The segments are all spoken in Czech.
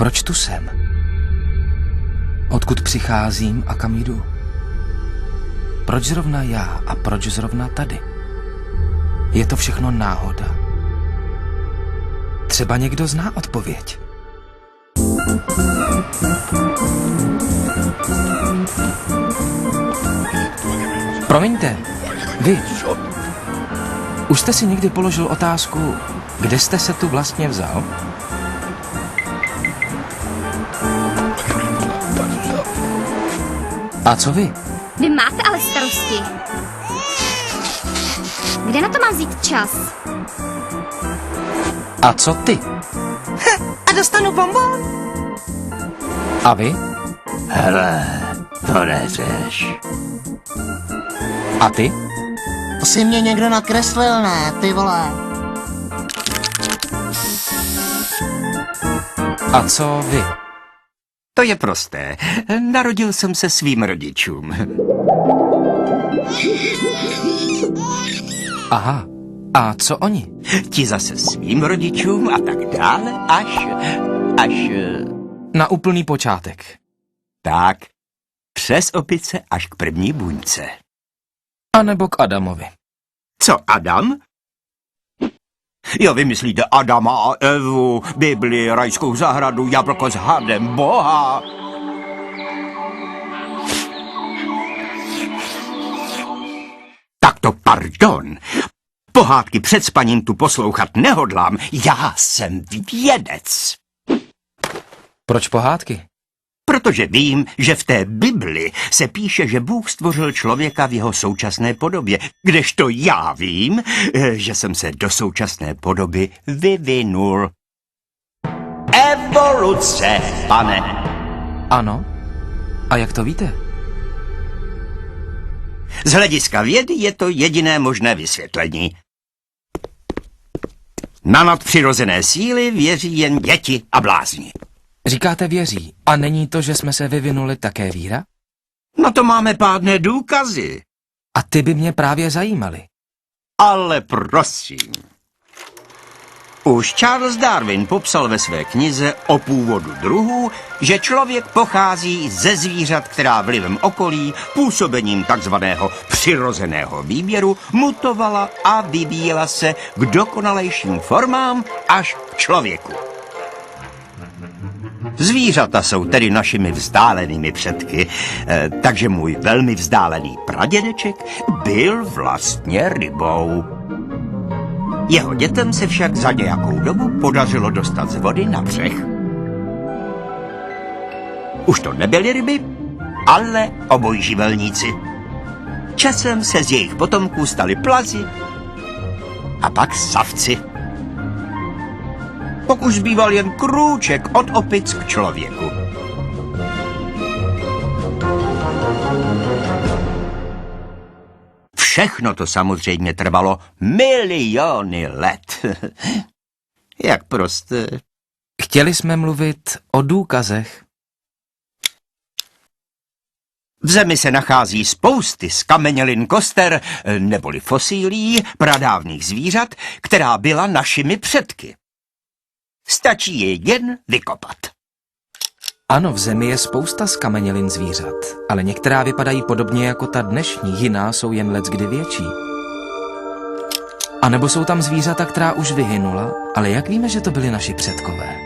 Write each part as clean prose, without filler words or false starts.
Proč tu jsem? Odkud přicházím a kam jdu? Proč zrovna já a proč zrovna tady? Je to všechno náhoda? Třeba někdo zná odpověď. Promiňte, vy. Už jste si někdy položil otázku, kde jste se tu vlastně vzal? A co vy? Vy máte ale starosti. Kde na to mám vzít čas? A co ty? A dostanu bonbon. A vy? Hele, to neřeš. A ty? To si mě někdo nakreslil, ne, ty vole. A co vy? To je prosté. Narodil jsem se svým rodičům. Aha. A co oni? Ti zase svým rodičům a tak dále, až... Na úplný počátek. Tak, přes opice až k první buňce. A nebo k Adamovi. Co Adam? Jo, vy myslíte Adama a Evu, Bibli, rajskou zahradu, jablko s hadem, Boha. Tak to pardon. Pohádky před spaním tu poslouchat nehodlám. Já jsem vědec. Proč pohádky? Protože vím, že v té Bibli se píše, že Bůh stvořil člověka v jeho současné podobě, kdežto já vím, že jsem se do současné podoby vyvinul. Evoluce, pane. Ano. A jak to víte? Z hlediska vědy je to jediné možné vysvětlení. Na nadpřirozené síly věří jen děti a blázni. Říkáte věří. A není to, že jsme se vyvinuli také víra? Na to máme pádné důkazy. A ty by mě právě zajímaly. Ale prosím. Už Charles Darwin popsal ve své knize O původu druhů, že člověk pochází ze zvířat, která vlivem okolí, působením takzvaného přirozeného výběru, mutovala a vyvíjela se k dokonalejším formám až k člověku. Zvířata jsou tedy našimi vzdálenými předky, takže můj velmi vzdálený pradědeček byl vlastně rybou. Jeho dětem se však za nějakou dobu podařilo dostat z vody na břeh. Už to nebyly ryby, ale obojživelníci. Časem se z jejich potomků stali plazi a pak savci. Pak už zbýval jen krůček od opic k člověku. Všechno to samozřejmě trvalo miliony let. Jak prosté. Chtěli jsme mluvit o důkazech. V zemi se nachází spousty zkamenělin koster, neboli fosílií pradávných zvířat, která byla našimi předky. Stačí je jen vykopat. Ano, v zemi je spousta zkamenělin zvířat, ale některá vypadají podobně jako ta dnešní, jiná jsou jen leckdy větší. A nebo jsou tam zvířata, která už vyhynula, ale jak víme, že to byli naši předkové?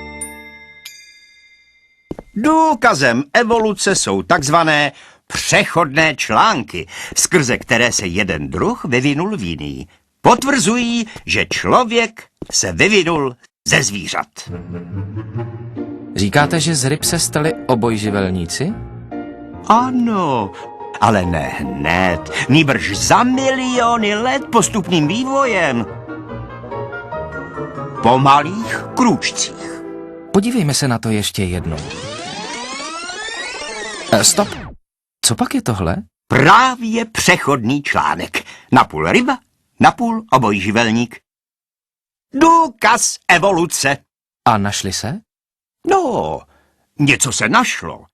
Důkazem evoluce jsou takzvané přechodné články, skrze které se jeden druh vyvinul v jiný. Potvrzují, že člověk se vyvinul ze zvířat. Říkáte, že z ryb se stali obojživelníci? Ano, ale ne hned, nýbrž za miliony let postupným vývojem. Po malých krůčcích. Podívejme se na to ještě jednou. Stop! Co pak je tohle? Právě přechodný článek. Napůl ryba, napůl obojživelník. Důkaz evoluce. A našli se? No, něco se našlo.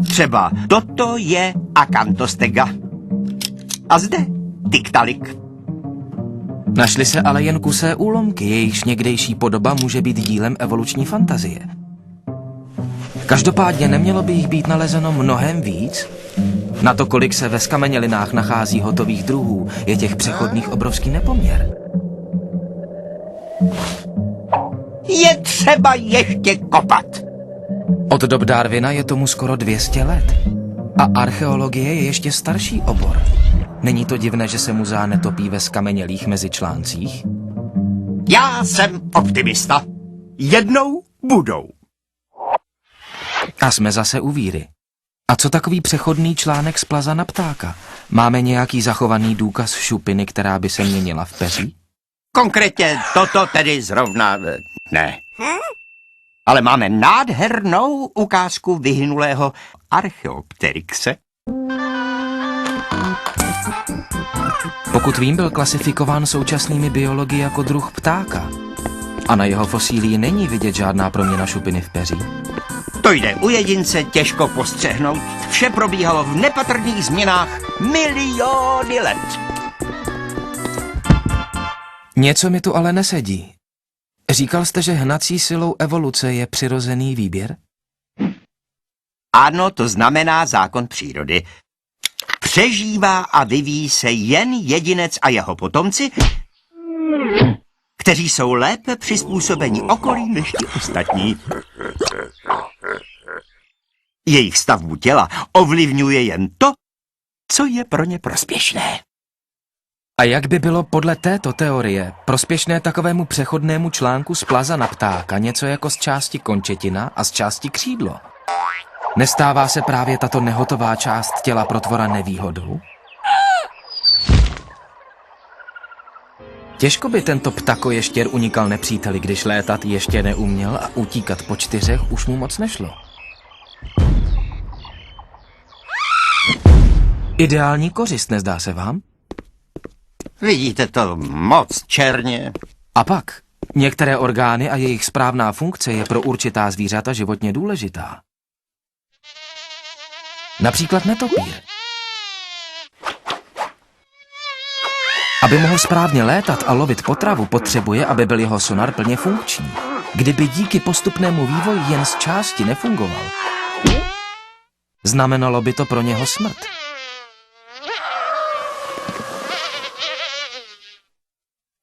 Třeba toto je Akanthostega. A zde Tiktaalik. Našli se ale jen kusé úlomky, jejichž někdejší podoba může být dílem evoluční fantazie. Každopádně nemělo by jich být nalezeno mnohem víc? Na to, kolik se ve skamenělinách nachází hotových druhů, je těch přechodných obrovský nepoměr. Je třeba ještě kopat. Od dob Darwina je tomu skoro 200 let. A archeologie je ještě starší obor. Není to divné, že se muzea netopí ve skamenělých mezičláncích? Já jsem optimista. Jednou budou. A jsme zase u víry. A co takový přechodný článek z plaza na ptáka? Máme nějaký zachovaný důkaz šupiny, která by se měnila v peří? Konkrétně toto tedy zrovna ne. Ale máme nádhernou ukázku vyhynulého Archaeopteryxe. Pokud vím, byl klasifikován současnými biology jako druh ptáka. A na jeho fosílii není vidět žádná proměna šupiny v peří. To jde u jedince těžko postřehnout. Vše probíhalo v nepatrných změnách miliony let. Něco mi tu ale nesedí. Říkal jste, že hnací silou evoluce je přirozený výběr? Ano, to znamená zákon přírody. Přežívá a vyvíjí se jen jedinec a jeho potomci, kteří jsou lépe přizpůsobeni okolí než ti ostatní. Jejich stavbu těla ovlivňuje jen to, co je pro ně prospěšné. A jak by bylo podle této teorie prospěšné takovému přechodnému článku z plaza na ptáka něco jako z části končetina a z části křídlo? Nestává se právě tato nehotová část těla pro tvora nevýhodou? Těžko by tento ptakoještěr unikal nepříteli, když létat ještě neuměl a utíkat po 4 už mu moc nešlo. Ideální kořist, nezdá se vám? Vidíte to moc černě. A pak, některé orgány a jejich správná funkce je pro určitá zvířata životně důležitá. Například netopír. Aby mohl správně létat a lovit potravu, potřebuje, aby byl jeho sonar plně funkční. Kdyby díky postupnému vývoji jen z části nefungoval, znamenalo by to pro něho smrt.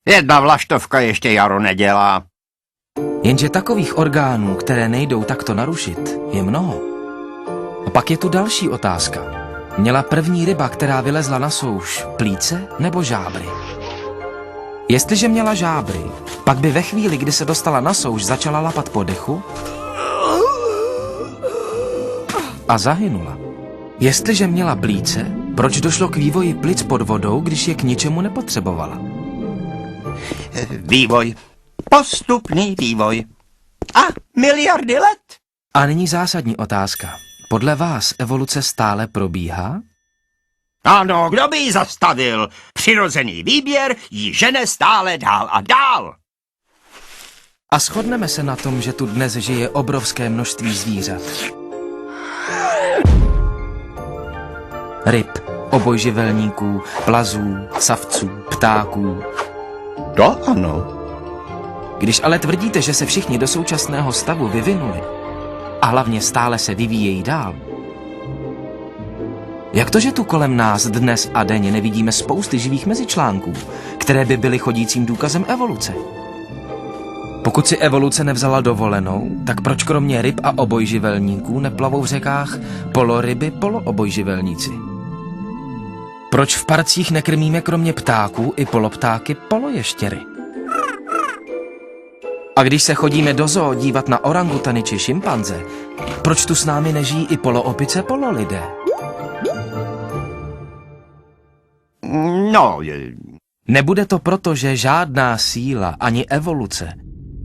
Jedna vlaštovka ještě jaro nedělá. Jenže takových orgánů, které nejdou takto narušit, je mnoho. A pak je tu další otázka. Měla první ryba, která vylezla na souš, plíce nebo žábry? Jestliže měla žábry, pak by ve chvíli, kdy se dostala na souš, začala lapat po dechu a zahynula. Jestliže měla plíce, proč došlo k vývoji plic pod vodou, když je k ničemu nepotřebovala? Vývoj. Postupný vývoj. A miliardy let. A nyní zásadní otázka. Podle vás evoluce stále probíhá? Ano, kdo by ji zastavil? Přirozený výběr ji žene stále dál a dál. A shodneme se na tom, že tu dnes žije obrovské množství zvířat. Ryb, obojživelníků, plazů, savců, ptáků. To ano. Když ale tvrdíte, že se všichni do současného stavu vyvinuli a hlavně stále se vyvíjejí dál, jak to, že tu kolem nás dnes a denně nevidíme spousty živých mezičlánků, které by byly chodícím důkazem evoluce? Pokud si evoluce nevzala dovolenou, tak proč kromě ryb a obojživelníků neplavou v řekách poloryby, poloobojživelníci? Proč v parcích nekrmíme kromě ptáků i poloptáky poloještěry? A když se chodíme do zoo dívat na orangutany či šimpanze, proč tu s námi nežijí i poloopice, pololidé? No, Nebude to proto, že žádná síla ani evoluce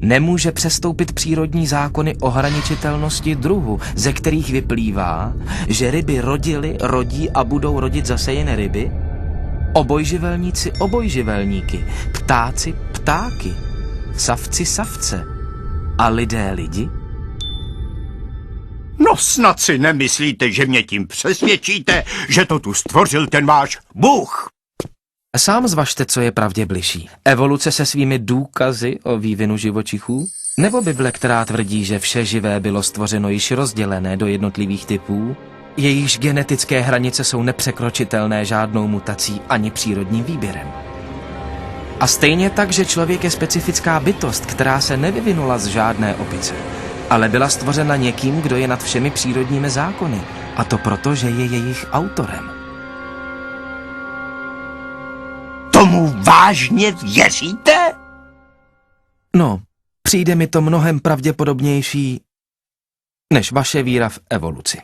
nemůže přestoupit přírodní zákony ohraničitelnosti druhu, ze kterých vyplývá, že ryby rodily, rodí a budou rodit zase jen ryby? Obojživelníci obojživelníky, ptáci ptáky, savci savce a lidé lidi? no snad si nemyslíte, že mě tím přesvědčíte, že to tu stvořil ten váš Bůh. Sám zvažte, co je pravdě bližší. Evoluce se svými důkazy o vývinu živočichů? Nebo Bible, která tvrdí, že vše živé bylo stvořeno již rozdělené do jednotlivých typů, jejichž genetické hranice jsou nepřekročitelné žádnou mutací ani přírodním výběrem? A stejně tak, že člověk je specifická bytost, která se nevyvinula z žádné opice, ale byla stvořena někým, kdo je nad všemi přírodními zákony, a to proto, že je jejich autorem. Tomu vážně věříte? No, přijde mi to mnohem pravděpodobnější než vaše víra v evoluci.